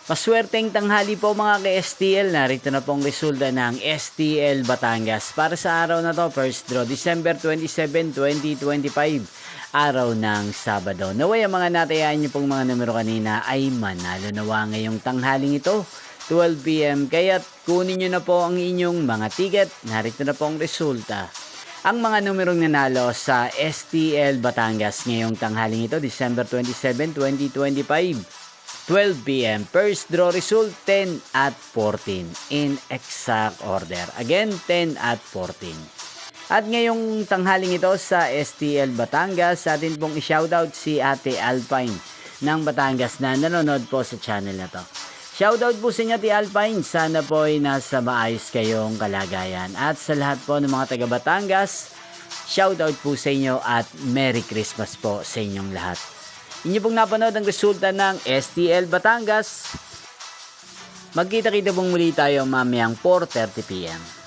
Maswerteng tanghali po mga ka-STL. Narito na pong resulta ng STL Batangas para sa araw na to, first draw, December 27, 2025, araw ng Sabado. Naway ang mga natayaan nyo pong mga numero kanina ay manalo nawa ngayong tanghaling ito, 12 PM. Kaya't kunin nyo na po ang inyong mga ticket. Narito na po ang resulta. Ang mga numerong nanalo sa STL Batangas ngayong tanghaling ito, December 27, 2025. 12 PM. First draw result, 10 at 14 in exact order. Again, 10 at 14. At ngayong tanghaling ito sa STL Batangas, sa atin pong i-shoutout si Ate Alpine ng Batangas na nanonood po sa channel na to. Shoutout po sa inyo, Ate Alpine. Sana po ay nasa maayos kayong kalagayan. At sa lahat po ng mga taga Batangas, shoutout po sa inyo at Merry Christmas po sa inyong lahat. Inyo pong napanood ang resulta ng STL Batangas. Magkita-kita pong muli tayo mamayang 4:30 PM.